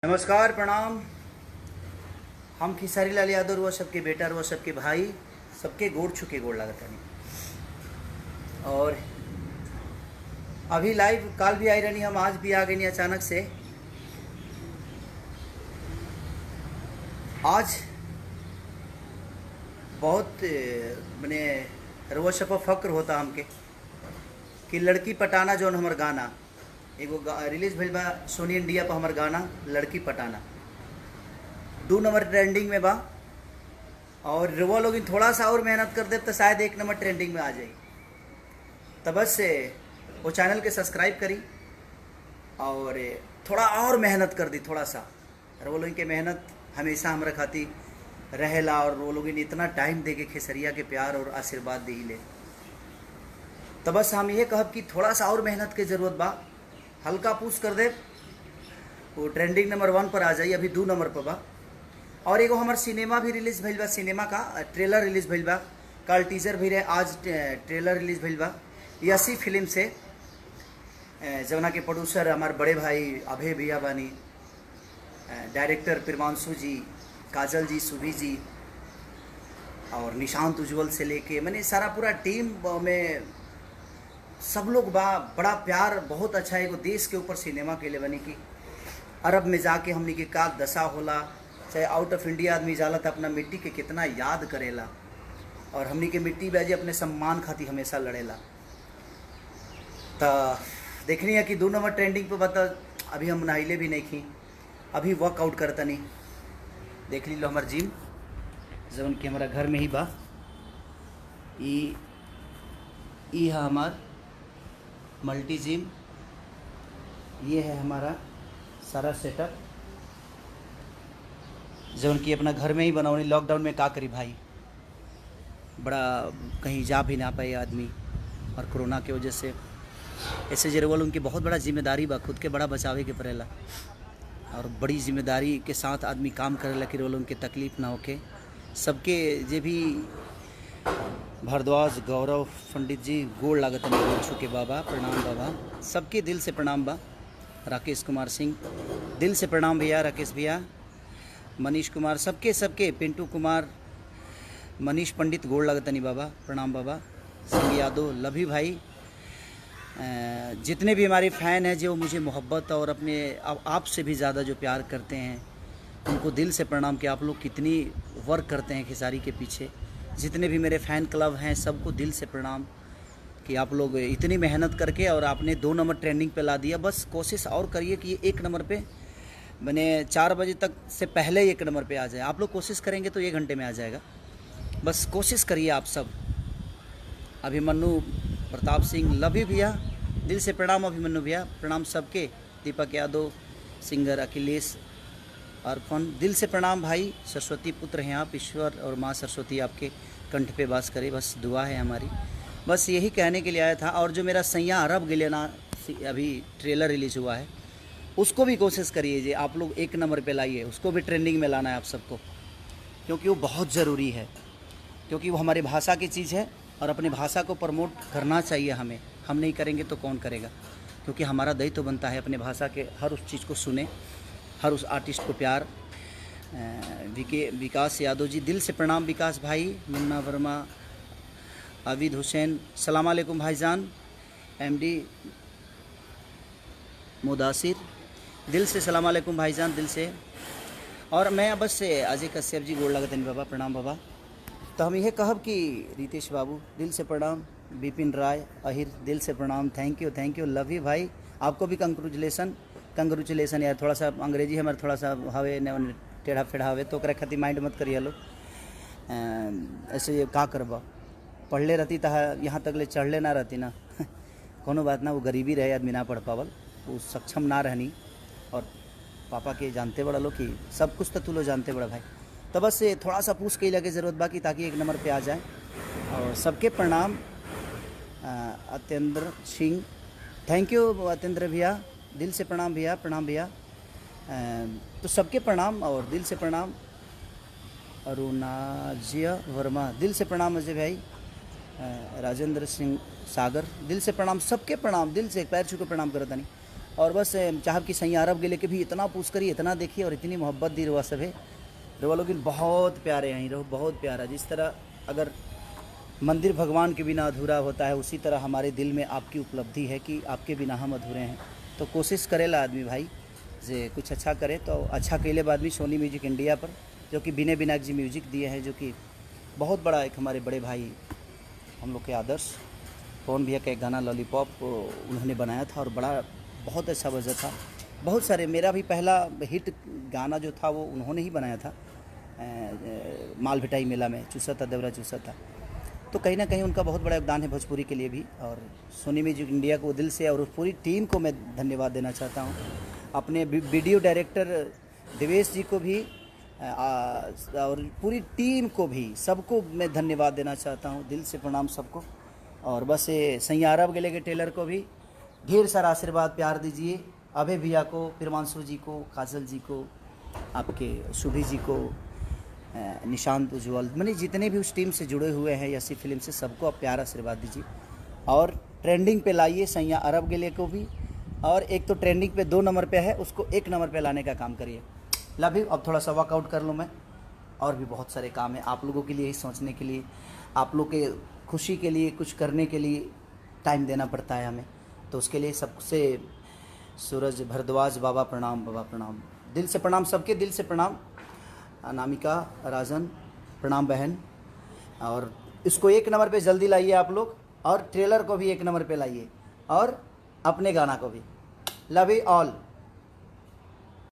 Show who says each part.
Speaker 1: नमस्कार प्रणाम। हम खेसारी लाल यादव रुआ सबके बेटा रुआ सबके भाई सबके गोड़ छुके गोड़ लागत नहीं। और अभी लाइव काल भी आई रहनी, हम आज भी आ गए नहीं अचानक से। आज बहुत मैंने रुआ सब फक्र होता हमके कि लड़की पटाना जौन हमर गाना एगो रिलीज भइल बा सोनी इंडिया पर हमर गाना लड़की पटाना 2 नंबर ट्रेंडिंग में बा। और रुआ लोग थोड़ा सा और मेहनत कर दे तो शायद 1 नंबर ट्रेंडिंग में आ जाए। तो बस वो चैनल के सब्सक्राइब करी और थोड़ा और मेहनत कर दी थोड़ा सा। रुआ लोग के मेहनत हमेशा हमरा खाती रहेला और वो लोग इतना टाइम दे के खेसरिया के प्यार और आशीर्वाद दी ले। तो बस हम ये कहब कि थोड़ा सा और मेहनत के ज़रूरत बा, हल्का पुश कर दे वो ट्रेंडिंग नंबर 1 पर आ जाइए। अभी 2 नंबर पर बा। और एगो हमार सिनेमा भी रिलीज़ भइल बा, सिनेमा का ट्रेलर रिलीज़ भइल बा। कल टीजर भी रहे, आज ट्रेलर रिलीज़ भइल बा यसी फिल्म से, जवना के प्रोड्यूसर हमार बड़े भाई अभय भैया बानी, डायरेक्टर प्रिमांशु जी, काजल जी, सुभी जी और निशांत उज्जवल से लेके मैंने सारा पूरा टीम में सब लोग बा। बड़ा प्यार, बहुत अच्छा एगो देश के ऊपर सिनेमा के लिए बनी कि अरब में जाके हमने के का दशा होला, चाहे आउट ऑफ इंडिया आदमी जाला तो अपना मिट्टी के कितना याद करेला और हमने के मिट्टी बाजी अपने सम्मान खातिर हमेशा लड़ेला। तो देखनी है कि 2 नंबर ट्रेंडिंग पे बता। अभी हम नहाइले भी नहीं खी, अभी वर्कआउट करता नहीं। देख ली लो हमार जिम जवन कि हमारा घर में ही बा। ई है हमार मल्टी जिम, ये है हमारा सारा सेटअप जवन कि अपना घर में ही बनाओनी। लॉकडाउन में का करी भाई, बड़ा कहीं जा भी ना पाए आदमी और कोरोना की वजह से। ऐसे जरूर उनकी बहुत बड़ा जिम्मेदारी बा, खुद के बड़ा बचावे के पड़ेला और बड़ी जिम्मेदारी के साथ आदमी काम करेला कि रोल उनके तकलीफ़ ना होके। सबके जे भी भारद्वाज गौरव पंडित जी गोड़ लागत गोड़ छुके बाबा प्रणाम बाबा, सबके दिल से प्रणाम बा। राकेश कुमार सिंह दिल से प्रणाम भैया, राकेश भैया, मनीष कुमार, सबके पिंटू कुमार, मनीष पंडित गोड़ लागतनी बाबा प्रणाम बाबा। सिंह यादव, लभी भाई, जितने भी हमारे फ़ैन हैं जो मुझे मोहब्बत और अपने आप से भी ज़्यादा जो प्यार करते हैं उनको दिल से प्रणाम कि आप लोग कितनी वर्क करते हैं खेसारी के पीछे। जितने भी मेरे फ़ैन क्लब हैं सबको दिल से प्रणाम कि आप लोग इतनी मेहनत करके और आपने 2 नंबर ट्रेंडिंग पे ला दिया। बस कोशिश और करिए कि ये 1 नंबर पे मैंने 4 बजे तक से पहले 1 नंबर पे आ जाए। आप लोग कोशिश करेंगे तो 1 घंटे में आ जाएगा, बस कोशिश करिए आप सब। अभिमन्यु प्रताप सिंह, लभी भैया दिल से प्रणाम, अभिमन्यु भैया प्रणाम सबके। दीपक यादव, सिंगर अखिलेश अर्पण दिल से प्रणाम भाई। सरस्वती पुत्र हैं आप, ईश्वर और माँ सरस्वती आपके कंठ पे वास करे, बस दुआ है हमारी। बस यही कहने के लिए आया था। और जो मेरा सैया अरब गिलेना अभी ट्रेलर रिलीज़ हुआ है उसको भी कोशिश करिए जी आप लोग 1 नंबर पे लाइए, उसको भी ट्रेंडिंग में लाना है आप सबको, क्योंकि वो बहुत ज़रूरी है, क्योंकि वो हमारी भाषा की चीज़ है और अपनी भाषा को प्रमोट करना चाहिए हमें। हम नहीं करेंगे तो कौन करेगा, क्योंकि हमारा दायित्व तो बनता है अपने भाषा के हर उस चीज़ को सुने, हर उस आर्टिस्ट को प्यार। विकास यादव जी दिल से प्रणाम, विकास भाई, मुन्ना वर्मा, आबिद हुसैन, सलाम अलैकुम भाईजान, एमडी मुदासिर दिल से सलाम अलैकुम भाईजान, दिल से। और मैं बस से अजय कश्यप जी गोड़ लगतन बाबा प्रणाम बाबा। तो हम यह कहब कि रितेश बाबू दिल से प्रणाम, विपिन राय अहिर दिल से प्रणाम, थैंक यू लव यू भाई, आपको भी कंग्रेचुलेसन यार। थोड़ा सा अंग्रेजी हमारे थोड़ा सा हवे न टेढ़ा फेढ़ा हवे तो ओकरा खातिर माइंड मत करिए लो। ऐसे का करबा, पढ़ले रहती तो यहाँ तक ले चढ़ले ना रहती ना कोनो बात ना, वो गरीबी रहे आदमी ना पढ़ पावल, वो सक्षम ना रहनी। और पापा के जानते बड़ा लो कि सब कुछ तो तू लो जानते बड़ा भाई। तो बस थोड़ा सा पूछ के लगे ज़रूरत बाकी ताकि 1 नंबर पे आ जाए। और सबके प्रणाम। अत्येंद्र सिंह, थैंक यू अत्येंद्र भैया, दिल से प्रणाम भैया, प्रणाम भैया। तो सबके प्रणाम और दिल से प्रणाम। अरुणाज्य वर्मा दिल से प्रणाम, अजय भाई, राजेंद्र सिंह सागर दिल से प्रणाम, सबके प्रणाम, दिल से पैर छू के प्रणाम करता नहीं। और बस चाहब कि सही अरब गेले के भी इतना पूछ करिए, इतना देखिए और इतनी मोहब्बत दी रुआ सब है रुआ लोग बहुत प्यारे हैं रहो, बहुत प्यारा। जिस तरह अगर मंदिर भगवान के बिना अधूरा होता है, उसी तरह हमारे दिल में आपकी उपलब्धि है कि आपके बिना हम अधूरे हैं। तो कोशिश करेला आदमी भाई जे कुछ अच्छा करे तो अच्छा कैले बाद भी सोनी म्यूजिक इंडिया पर, जो कि विनय विनायक जी म्यूजिक दिए हैं, जो कि बहुत बड़ा एक हमारे बड़े भाई हम लोग के आदर्श पवन भैया का एक गाना लॉलीपॉप उन्होंने बनाया था और बड़ा बहुत अच्छा बजा था। बहुत सारे, मेरा भी पहला हिट गाना जो था वो उन्होंने ही बनाया था, माल भिटाई मेला में चूसा था देवरा चूसा था। तो कहीं ना कहीं उनका बहुत बड़ा योगदान है भोजपुरी के लिए भी। और सोनी म्यूजिक इंडिया को दिल से और उस पूरी टीम को मैं धन्यवाद देना चाहता हूँ। अपने वीडियो डायरेक्टर देवेश जी को भी और पूरी टीम को भी, सबको मैं धन्यवाद देना चाहता हूँ, दिल से प्रणाम सबको। और बस ये सैया अरब गेले के टेलर को भी ढेर सारा आशीर्वाद प्यार दीजिए, अभय भैया को, प्रियांशु जी को, काजल जी को, आपके शुभी जी को, निशांत उज्ज्वल, मैंने जितने भी उस टीम से जुड़े हुए हैं यसी फिल्म से, सबको आप प्यार आशीर्वाद दीजिए और ट्रेंडिंग पे लाइए सैया अरब गेले को भी। और एक तो ट्रेंडिंग पे 2 नंबर पे है, उसको 1 नंबर पे लाने का काम करिए। Love you. अब थोड़ा सा वर्कआउट कर लूँ मैं, और भी बहुत सारे काम है आप लोगों के लिए ही सोचने के लिए, आप लोग के खुशी के लिए कुछ करने के लिए टाइम देना पड़ता है हमें। तो उसके लिए सबसे सूरज भरद्वाज बाबा प्रणाम, बाबा प्रणाम, दिल से प्रणाम, सबके दिल से प्रणाम। अनामिका राजन प्रणाम बहन। और इसको 1 नंबर पे जल्दी लाइए आप लोग, और ट्रेलर को भी 1 नंबर पे लाइए, और अपने गाना को भी। Love you all.